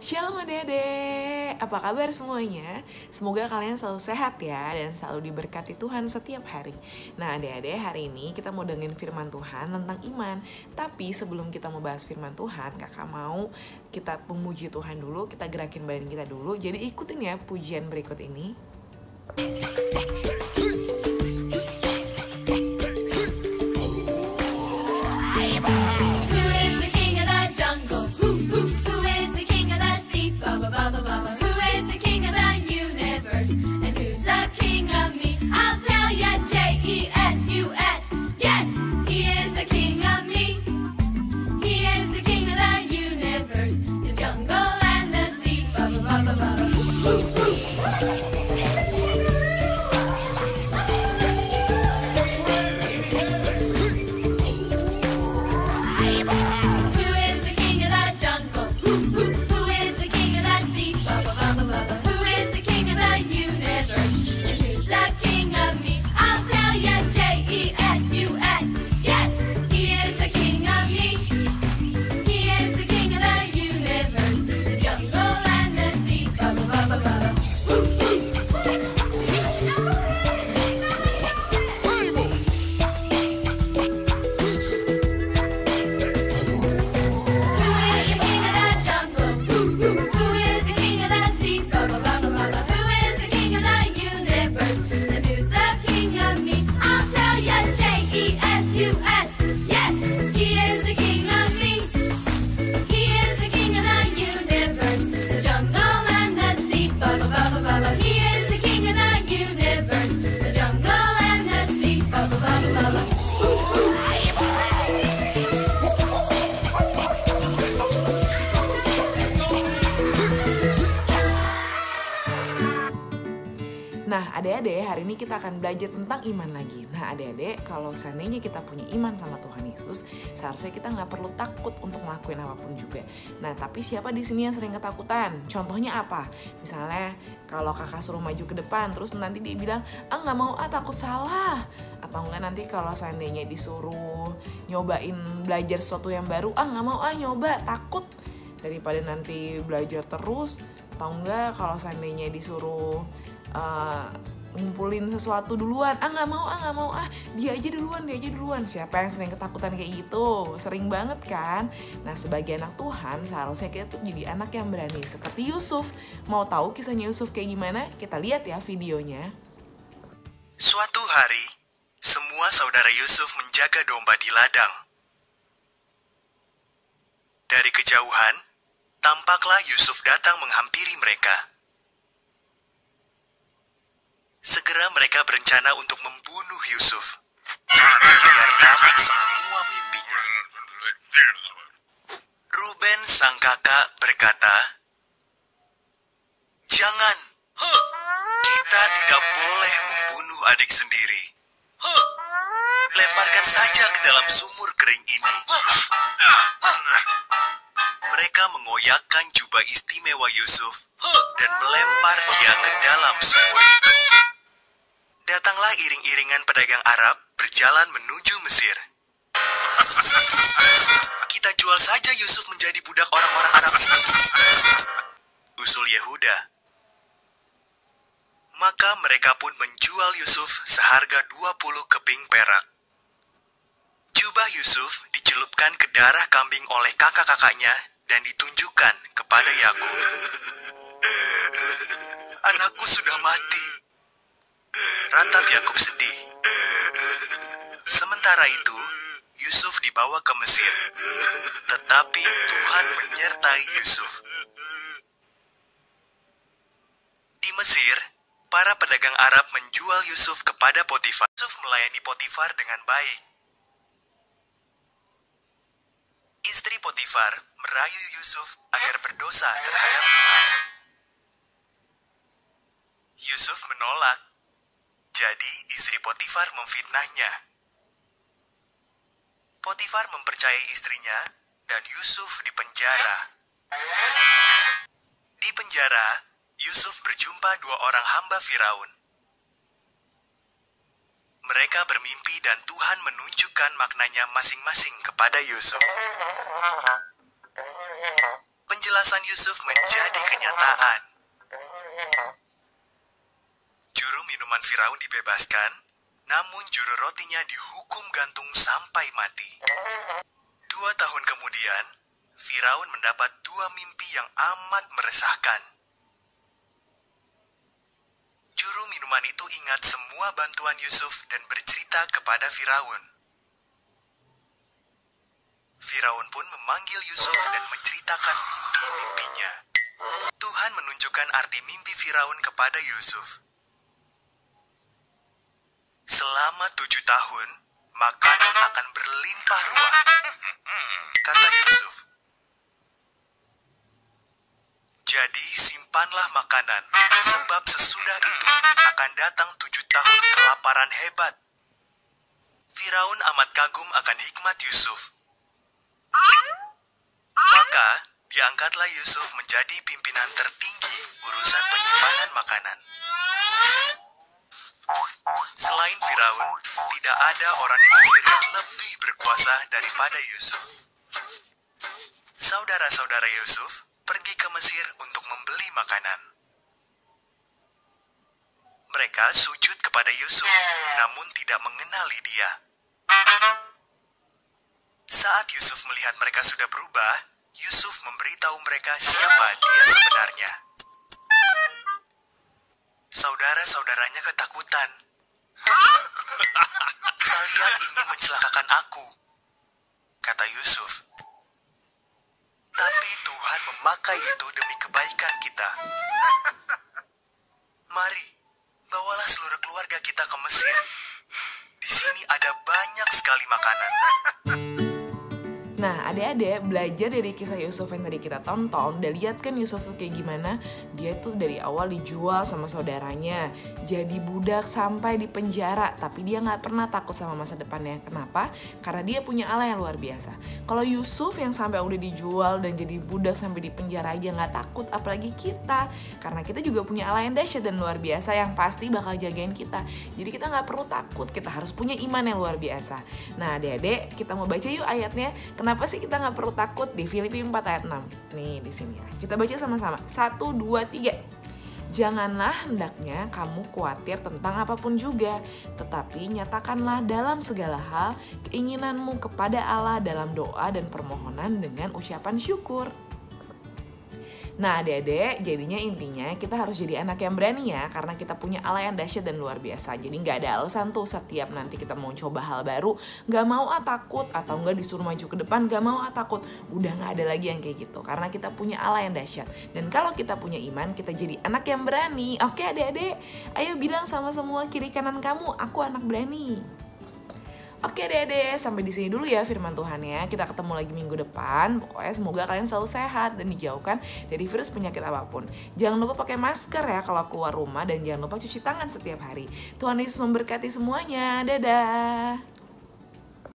Shalom adik-adik, apa kabar semuanya? Semoga kalian selalu sehat ya dan selalu diberkati Tuhan setiap hari. Nah adik-adik, hari ini kita mau dengerin firman Tuhan tentang iman. Tapi sebelum kita mau bahas firman Tuhan, kakak mau kita memuji Tuhan dulu, kita gerakin badan kita dulu. Jadi ikutin ya pujian berikut ini. Nah adik-adik, hari ini kita akan belajar tentang iman lagi. Nah adik-adik, kalau seandainya kita punya iman sama Tuhan Yesus, seharusnya kita nggak perlu takut untuk ngelakuin apapun juga. Nah tapi siapa di sini yang sering ketakutan? Contohnya apa? Misalnya kalau kakak suruh maju ke depan, terus nanti dia bilang, nggak mau, takut salah. Atau enggak nanti kalau seandainya disuruh nyobain belajar sesuatu yang baru, nggak mau, nyoba, takut. Daripada nanti belajar terus. Atau enggak kalau seandainya disuruh ngumpulin sesuatu duluan, nggak mau, dia aja duluan. Siapa yang sering ketakutan kayak gitu? Sering banget kan? Nah sebagai anak Tuhan seharusnya kita tuh jadi anak yang berani seperti Yusuf. Mau tahu kisahnya Yusuf kayak gimana? Kita lihat ya videonya. Suatu hari, semua saudara Yusuf menjaga domba di ladang. Dari kejauhan, tampaklah Yusuf datang menghampiri mereka. Segera mereka berencana untuk membunuh Yusuf, biar dapat semua mimpinya. Ruben sang kakak berkata, "Jangan, kita tidak boleh membunuh adik sendiri. Lemparkan saja ke dalam sumur kering ini." Mereka mengoyakkan jubah istimewa Yusuf dan melempar dia ke dalam sumur itu. Datanglah iring-iringan pedagang Arab berjalan menuju Mesir. "Kita jual saja Yusuf menjadi budak orang-orang Arab ini," usul Yehuda. Maka mereka pun menjual Yusuf seharga 20 keping perak. Jubah Yusuf dicelupkan ke darah kambing oleh kakak-kakaknya dan ditunjukkan kepada Yakub. "Anakku sudah mati," ratap Yakub sedih. Sementara itu, Yusuf dibawa ke Mesir. Tetapi Tuhan menyertai Yusuf. Di Mesir, para pedagang Arab menjual Yusuf kepada Potifar. Yusuf melayani Potifar dengan baik. Istri Potifar merayu Yusuf agar berdosa terhadap Tuhan. Yusuf menolak. Jadi istri Potifar memfitnahnya. Potifar mempercayai istrinya dan Yusuf dipenjara. Di penjara, Yusuf berjumpa dua orang hamba Firaun. Mereka bermimpi dan Tuhan menunjukkan maknanya masing-masing kepada Yusuf. Penjelasan penjelasan Yusuf menjadi kenyataan. Juru minuman Firaun dibebaskan, namun juru rotinya dihukum gantung sampai mati. 2 tahun kemudian, Firaun mendapat 2 mimpi yang amat meresahkan. Juru minuman itu ingat semua bantuan Yusuf dan bercerita kepada Firaun. Firaun pun memanggil Yusuf dan menceritakan mimpi-mimpinya. Tuhan menunjukkan arti mimpi Firaun kepada Yusuf. Selama 7 tahun, makanan akan berlimpah ruah, kata Yusuf. Jadi simpanlah makanan, sebab sesudah itu akan datang 7 tahun kelaparan hebat. Firaun amat kagum akan hikmat Yusuf. Maka diangkatlah Yusuf menjadi pimpinan tertinggi urusan penyimpanan makanan. Selain Firaun, tidak ada orang di Mesir yang lebih berkuasa daripada Yusuf. Saudara-saudara Yusuf pergi ke Mesir untuk membeli makanan. Mereka sujud kepada Yusuf, namun tidak mengenali dia. Saat Yusuf melihat mereka sudah berubah, Yusuf memberitahu mereka siapa dia sebenarnya. Saudara-saudaranya ketakutan. Kalian ingin mencelakakan aku, kata Yusuf. Tapi Tuhan memakai itu demi kebaikan kita. Mari, bawalah seluruh keluarga kita ke Mesir. Di sini ada banyak sekali makanan. Nah, adik-adik belajar dari kisah Yusuf yang tadi kita tonton. Udah lihat kan Yusuf tuh kayak gimana? Dia tuh dari awal dijual sama saudaranya, jadi budak sampai di penjara. Tapi dia gak pernah takut sama masa depannya. Kenapa? Karena dia punya Allah yang luar biasa. Kalau Yusuf yang sampai udah dijual dan jadi budak sampai di penjara aja gak takut, apalagi kita. Karena kita juga punya Allah yang dahsyat dan luar biasa yang pasti bakal jagain kita. Jadi kita gak perlu takut, kita harus punya iman yang luar biasa. Nah, adik-adik, kita mau baca yuk ayatnya. Kenapa sih kita nggak perlu takut? Di Filipi 4 ayat 6. Nih di sini ya. Kita baca sama-sama. 1, 2, 3. Janganlah hendaknya kamu khawatir tentang apapun juga, tetapi nyatakanlah dalam segala hal keinginanmu kepada Allah dalam doa dan permohonan dengan ucapan syukur. Nah adik-adik, jadinya intinya kita harus jadi anak yang berani ya, karena kita punya Allah yang dahsyat dan luar biasa. Jadi gak ada alasan tuh setiap nanti kita mau coba hal baru, gak mau takut, atau gak disuruh maju ke depan, gak mau takut. Udah gak ada lagi yang kayak gitu, karena kita punya Allah yang dahsyat. Dan kalau kita punya iman, kita jadi anak yang berani. Oke adik-adik, ayo bilang sama semua kiri kanan kamu, aku anak berani. Oke deh, sampai di sini dulu ya firman Tuhan ya. Kita ketemu lagi minggu depan. Pokoknya semoga kalian selalu sehat dan dijauhkan dari virus penyakit apapun. Jangan lupa pakai masker ya kalau keluar rumah, dan jangan lupa cuci tangan setiap hari. Tuhan Yesus memberkati semuanya. Dadah.